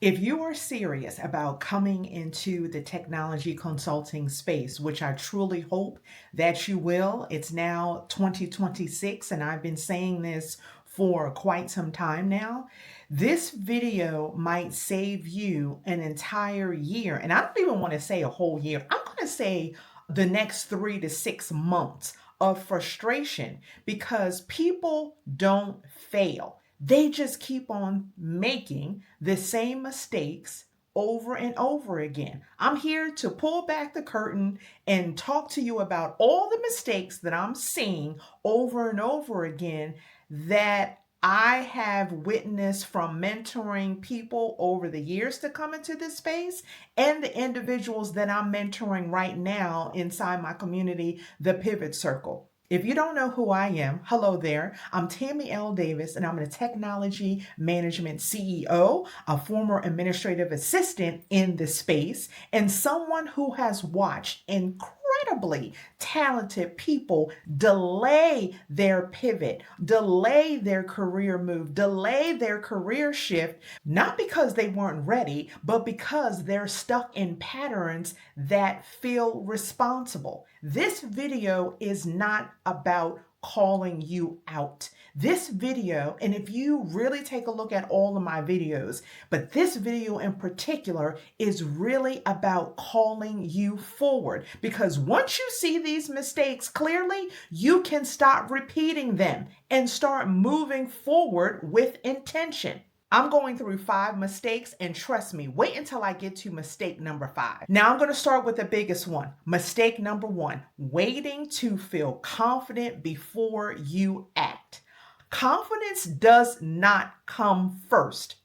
If you are serious about coming into the technology consulting space, which I truly hope that you will, it's now 2026, and I've been saying this for quite some time now. This video might save you an entire year, and I don't even want to say a whole year. I'm going to say the next 3 to 6 months of frustration because people don't fail. They just keep on making the same mistakes over and over again. I'm here to pull back the curtain and talk to you about all the mistakes that I'm seeing over and over again that I have witnessed from mentoring people over the years to come into this space and the individuals that I'm mentoring right now inside my community, the Pivot Circle. If you don't know who I am, hello there. I'm Tammy L. Davis, and I'm a technology management CEO, a former administrative assistant in the space, and someone who has watched incredibly talented people delay their pivot, delay their career move, delay their career shift, not because they weren't ready, but because they're stuck in patterns that feel responsible. This video is not about calling you out. This video, and if you really take a look at all of my videos, but this video in particular is really about calling you forward, because once you see these mistakes clearly, you can stop repeating them and start moving forward with intention. I'm going through 5 mistakes, and trust me, wait until I get to mistake number 5. Now I'm going to start with the biggest one. Mistake number 1, waiting to feel confident before you act. Confidence does not come first.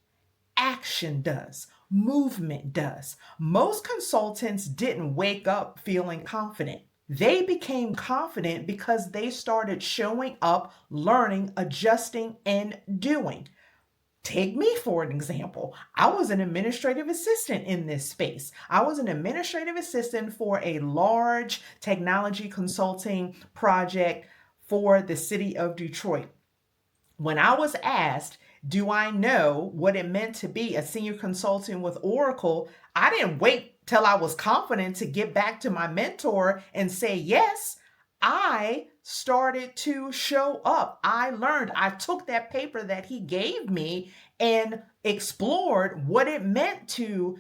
Action does. Movement does. Most consultants didn't wake up feeling confident. They became confident because they started showing up, learning, adjusting, and doing. Take me for an example. I was an administrative assistant in this space. I was an administrative assistant for a large technology consulting project for the city of Detroit. When I was asked, do I know what it meant to be a senior consultant with Oracle? I didn't wait till I was confident to get back to my mentor and say yes. I started to show up. I learned. I took that paper that he gave me and explored what it meant to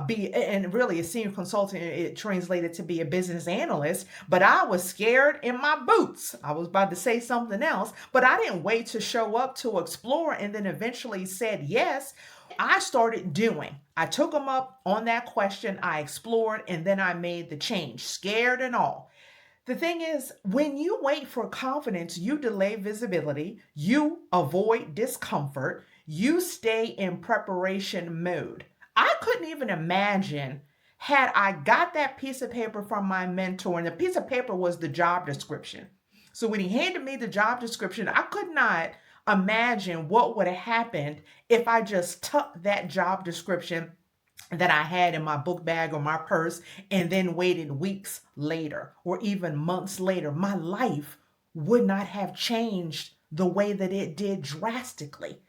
be, and really a senior consultant, it translated to be a business analyst, but I was scared in my boots. I was about to say something else, but I didn't wait to show up to explore and then eventually said yes. I started doing. I took them up on that question, I explored, and then I made the change, scared and all. The thing is, when you wait for confidence, you delay visibility, you avoid discomfort, you stay in preparation mode. I couldn't even imagine had I got that piece of paper from my mentor, and the piece of paper was the job description. So when he handed me the job description, I could not imagine what would have happened if I just tucked that job description that I had in my book bag or my purse and then waited weeks later or even months later. My life would not have changed the way that it did drastically.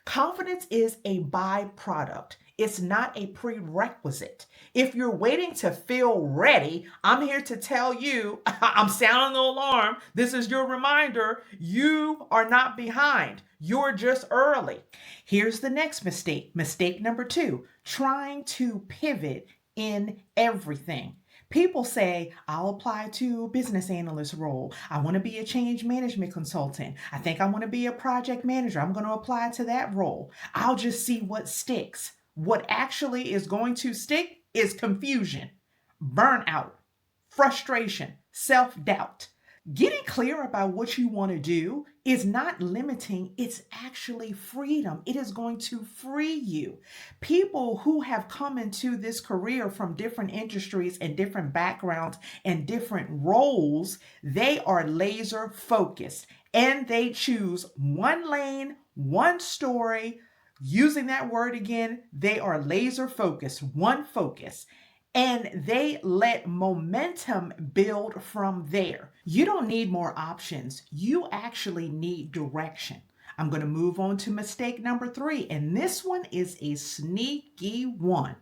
Confidence is a byproduct. It's not a prerequisite. If you're waiting to feel ready, I'm here to tell you, I'm sounding the alarm. This is your reminder. You are not behind. You're just early. Here's the next mistake. Mistake number 2, trying to pivot in everything. People say, I'll apply to a business analyst role. I want to be a change management consultant. I think I want to be a project manager. I'm going to apply to that role. I'll just see what sticks. What actually is going to stick is confusion, burnout, frustration, self doubt. Getting clear about what you want to do is not limiting, it's actually freedom. It is going to free you. People who have come into this career from different industries and different backgrounds and different roles, they are laser focused and they choose one lane, one story. Using that word again, they are laser focused, one focus, and they let momentum build from there. You don't need more options. You actually need direction. I'm going to move on to mistake number 3, and this one is a sneaky one.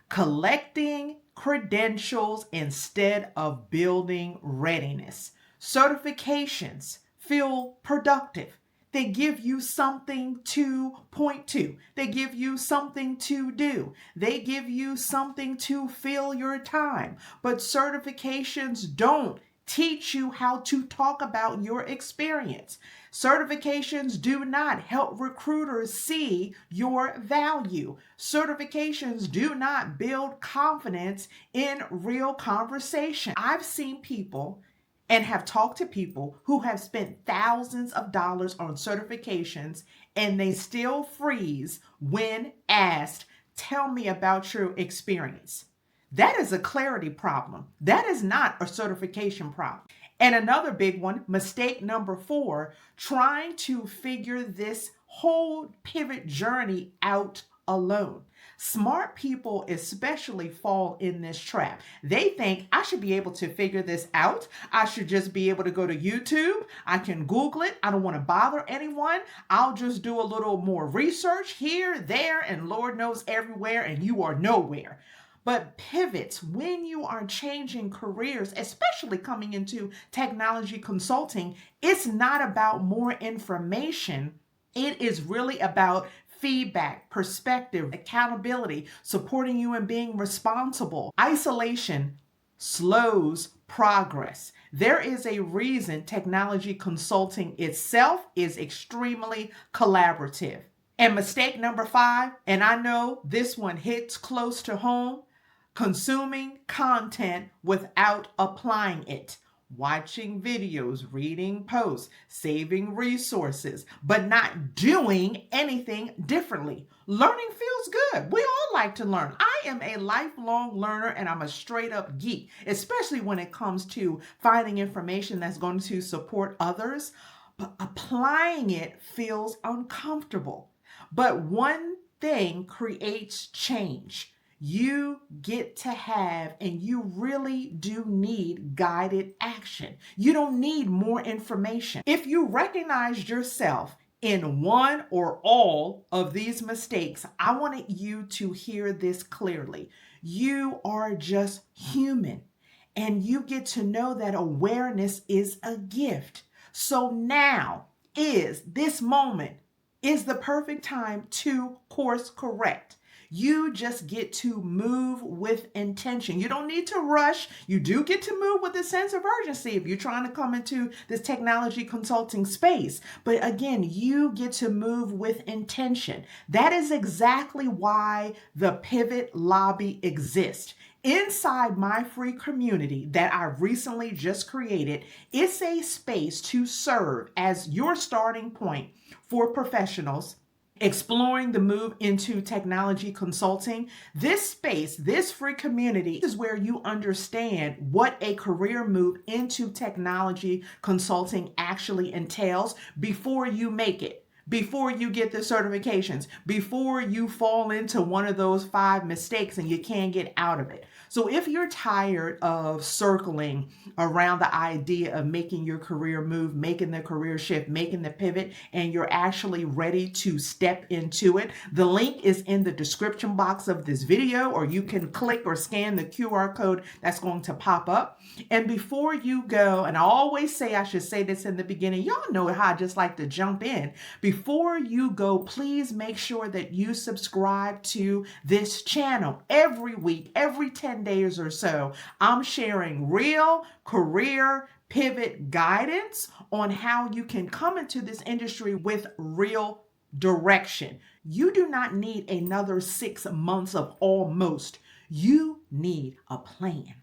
Collecting credentials instead of building readiness. Certifications feel productive. They give you something to point to. They give you something to do. They give you something to fill your time. But certifications don't teach you how to talk about your experience. Certifications do not help recruiters see your value. Certifications do not build confidence in real conversation. I've seen people and have talked to people who have spent thousands of dollars on certifications and they still freeze when asked, "Tell me about your experience." That is a clarity problem. That is not a certification problem. And another big one, mistake number 4, trying to figure this whole pivot journey out alone. Smart people especially fall in this trap. They think, I should be able to figure this out. I should just be able to go to YouTube. I can Google it. I don't want to bother anyone. I'll just do a little more research here, there, and Lord knows everywhere, and you are nowhere. But pivots, when you are changing careers, especially coming into technology consulting, it's not about more information. It is really about feedback, perspective, accountability, supporting you in being responsible. Isolation slows progress. There is a reason technology consulting itself is extremely collaborative. And mistake number 5, and I know this one hits close to home, consuming content without applying it. Watching videos, reading posts, saving resources, but not doing anything differently. Learning feels good. We all like to learn. I am a lifelong learner and I'm a straight up geek, especially when it comes to finding information that's going to support others. But applying it feels uncomfortable. But one thing creates change. You get to have, and you really do need guided action. You don't need more information. If you recognize yourself in one or all of these mistakes, I wanted you to hear this clearly. You are just human, and you get to know that awareness is a gift. So now is this moment is the perfect time to course correct. You just get to move with intention. You don't need to rush. You do get to move with a sense of urgency if you're trying to come into this technology consulting space. But again, you get to move with intention. That is exactly why the Pivot Lobby exists. Inside my free community that I recently just created, it's a space to serve as your starting point for professionals exploring the move into technology consulting. This space, this free community is where you understand what a career move into technology consulting actually entails before you make it, before you get the certifications, before you fall into one of those 5 mistakes and you can't get out of it. So if you're tired of circling around the idea of making your career move, making the career shift, making the pivot, and you're actually ready to step into it, the link is in the description box of this video, or you can click or scan the QR code that's going to pop up. And before you go, and I always say I should say this in the beginning, y'all know how I just like to jump in. Before you go, please make sure that you subscribe to this channel. Every week, every 10 days or so, I'm sharing real career pivot guidance on how you can come into this industry with real direction. You do not need another 6 months of almost. You need a plan.